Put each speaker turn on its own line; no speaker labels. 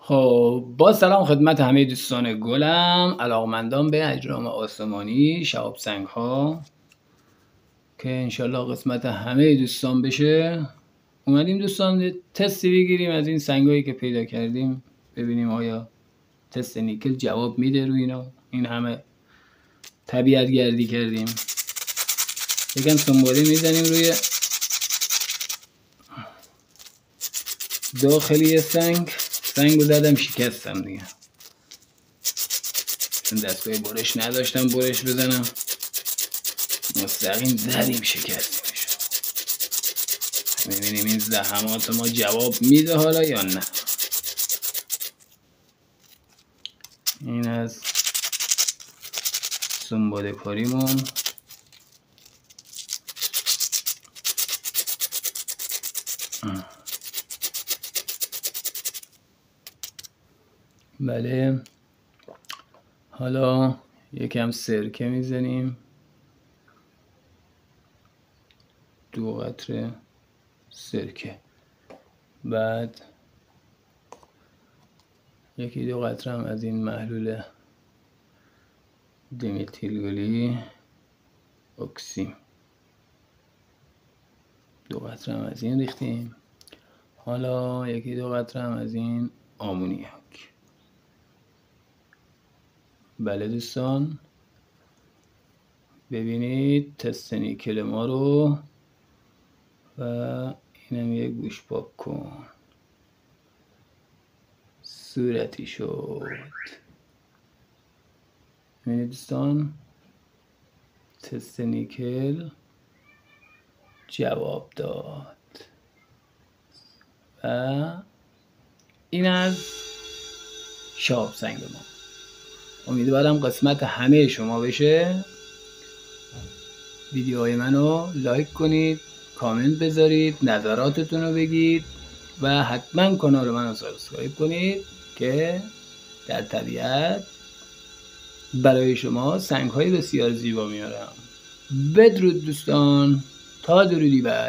خب با سلام خدمت همه دوستان گلم، علاقمندان به اجرام آسمانی شهاب سنگ ها که انشالله قسمت همه دوستان بشه. اومدیم دوستان تستی بگیریم از این سنگ هایی که پیدا کردیم، ببینیم آیا تست نیکل جواب میده روی اینا. این همه طبیعت گردی کردیم، یکم سنباله میزنیم روی داخلی سنگ رو زدم شکستم دیگه، چون دستگاه برش نداشتم برش بزنم، مستقیم زدیم شکستیمش. میبینیم این زحمات ما جواب میده حالا یا نه. این از سنباله کاریمون. بله، حالا یکم سرکه میزنیم، 2 قطره سرکه، بعد 1-2 قطره هم از این محلول دیمتیل اکسیم، 2 قطره هم از این ریختیم. حالا 1-2 قطره هم از این آمونیاک. بله دوستان، ببینید تست نیکل ما رو، و اینم یک گوش پاک کن صورتی شد. ببینید دوستان تست نیکل جواب داد. و این از شهاب سنگ ما. امیدوارم قسمت همه شما بشه. ویدیوهای منو لایک کنید، کامنت بذارید، نظراتتون رو بگید و حتما کانال منو سابسکرایب کنید که در طبیعت برای شما سنگ های بسیار زیبا میارم. بدرود دوستان، تا درودی بعد.